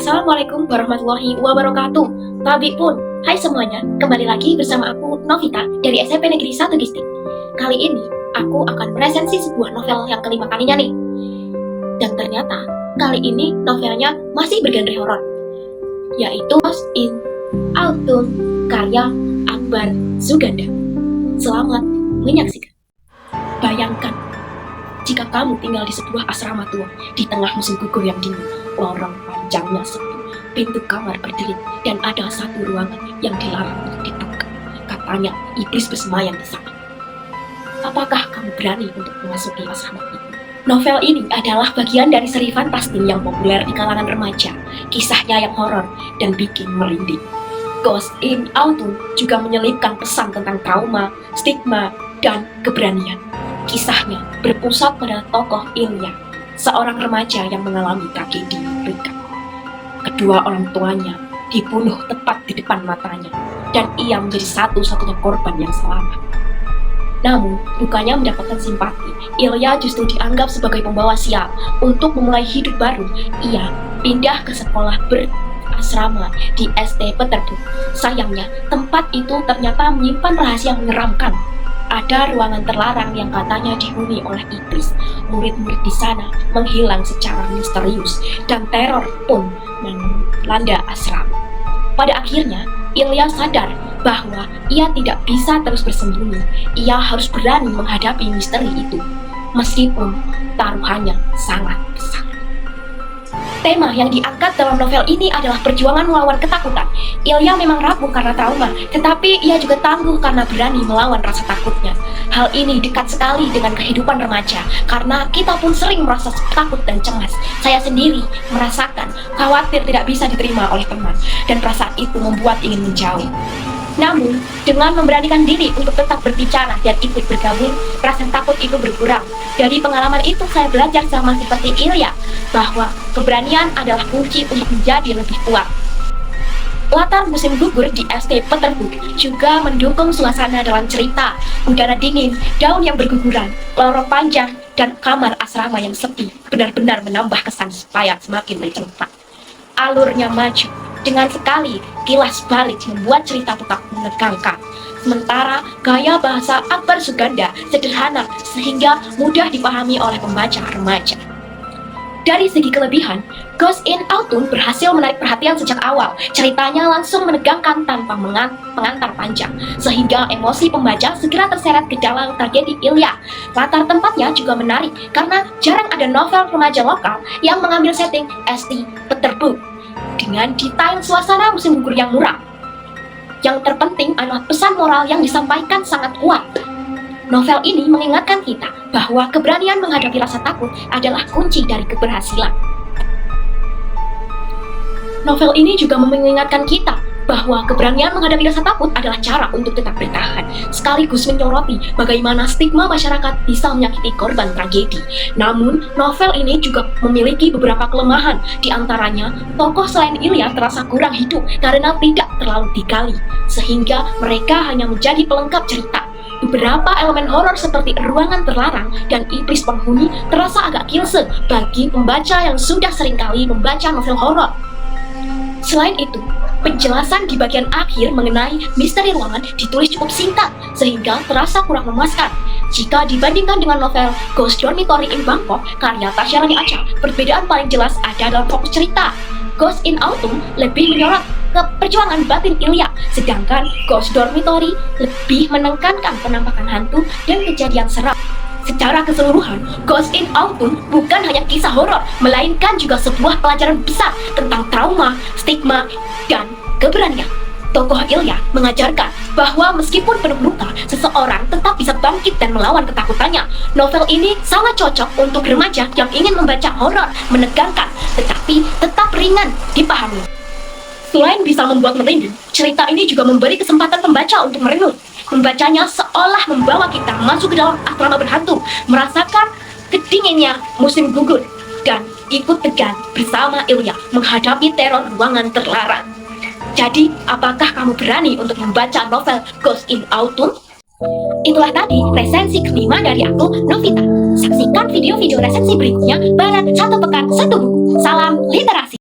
Assalamualaikum warahmatullahi wabarakatuh. Tabik pun, hai semuanya, kembali lagi bersama aku Novita dari SMP Negeri 1 Gistik. Kali ini, aku akan meresensi sebuah novel yang kelima kalinya nih. Dan ternyata, kali ini novelnya masih bergenre horor, yaitu Ghost in Autumn karya Akbar Suganda. Selamat menyaksikan. Bayangkan, jika kamu tinggal di sebuah asrama tua di tengah musim gugur yang dingin, lorong panjangnya sepi, pintu kamar berderit, dan ada satu ruangan yang dilarang untuk dibuka. Katanya iblis bersemayam di sana. Apakah kamu berani untuk memasuki asrama itu? Novel ini adalah bagian dari seri fantasi yang populer di kalangan remaja. Kisahnya yang horor dan bikin merinding. Ghost in Autumn juga menyelipkan pesan tentang trauma, stigma, dan keberanian. Kisahnya berpusat pada tokoh Ilya, seorang remaja yang mengalami tragedi berat. Kedua orang tuanya dibunuh tepat di depan matanya, dan ia menjadi satu-satunya korban yang selamat. Namun, bukannya mendapatkan simpati, Ilya justru dianggap sebagai pembawa sial. Untuk memulai hidup baru, ia pindah ke sekolah berasrama di SD Peterburg. Sayangnya, tempat itu ternyata menyimpan rahasia menyeramkan. Ada ruangan terlarang yang katanya dihuni oleh iblis. Murid-murid di sana menghilang secara misterius, dan teror pun melanda asrama. Pada akhirnya, Ilya sadar bahwa ia tidak bisa terus bersembunyi. Ia harus berani menghadapi misteri itu, meskipun taruhannya sangat besar. Tema yang diangkat dalam novel ini adalah perjuangan melawan ketakutan. Ilya memang rapuh karena trauma, tetapi ia juga tangguh karena berani melawan rasa takutnya. Hal ini dekat sekali dengan kehidupan remaja, karena kita pun sering merasa takut dan cemas. Saya sendiri merasakan khawatir tidak bisa diterima oleh teman, dan perasaan itu membuat ingin menjauh. Namun, dengan memberanikan diri untuk tetap berbicara dan ikut bergabung, rasa takut itu berkurang. Dari pengalaman itu, saya belajar sama seperti Ilya, bahwa keberanian adalah kunci untuk menjadi lebih kuat. Latar musim gugur di SD Peterburg juga mendukung suasana dalam cerita. Udara dingin, daun yang berguguran, lorong panjang, dan kamar asrama yang sepi benar-benar menambah kesan supaya semakin mencerita. Alurnya maju, dengan sekali kilas balik membuat cerita tetap menegangkan. Sementara gaya bahasa Akbar Suganda sederhana sehingga mudah dipahami oleh pembaca remaja. Dari segi kelebihan, Ghost in Autumn berhasil menarik perhatian sejak awal. Ceritanya langsung menegangkan tanpa pengantar panjang, sehingga emosi pembaca segera terseret ke dalam tragedi Ilya. Latar tempatnya juga menarik, karena jarang ada novel remaja lokal yang mengambil setting SD Peterburg dengan detail suasana musim gugur yang muram. Yang terpenting adalah pesan moral yang disampaikan sangat kuat. Novel ini mengingatkan kita bahwa keberanian menghadapi rasa takut adalah kunci dari keberhasilan. Novel ini juga mengingatkan kita bahwa keberanian menghadapi rasa takut adalah cara untuk tetap bertahan, sekaligus menyoroti bagaimana stigma masyarakat bisa menyakiti korban tragedi. Namun, novel ini juga memiliki beberapa kelemahan, di antaranya tokoh selain Ilya terasa kurang hidup karena tidak terlalu digali, sehingga mereka hanya menjadi pelengkap cerita. Beberapa elemen horor seperti ruangan terlarang dan iblis penghuni terasa agak kilse bagi pembaca yang sudah seringkali membaca novel horor. Selain itu, penjelasan di bagian akhir mengenai misteri ruangan ditulis cukup singkat sehingga terasa kurang memuaskan. Jika dibandingkan dengan novel Ghost Dormitory in Bangkok karya Tasya Rani Acha, perbedaan paling jelas ada dalam fokus cerita. Ghost in Autumn lebih menyorot ke perjuangan batin Ilya, sedangkan Ghost Dormitory lebih menekankan penampakan hantu dan kejadian seram. Secara keseluruhan, Ghost in Autumn bukan hanya kisah horor, melainkan juga sebuah pelajaran besar tentang trauma, stigma, dan keberanian. Tokoh Ilya mengajarkan bahwa meskipun penuh luka, seseorang tetap bisa bangkit dan melawan ketakutannya. Novel ini sangat cocok untuk remaja yang ingin membaca horor menegangkan, tetapi tetap ringan dipahami. Selain bisa membuat merinding, cerita ini juga memberi kesempatan pembaca untuk merenung. Membacanya seolah membawa kita masuk ke dalam asrama berhantu, merasakan kedinginnya musim gugur, dan ikut tegang bersama Ilya menghadapi teror ruangan terlarang. Jadi, apakah kamu berani untuk membaca novel Ghost in Autumn? Itulah tadi resensi kelima dari aku, Novita. Saksikan video-video resensi berikutnya bareng satu pekan satu buku. Salam literasi!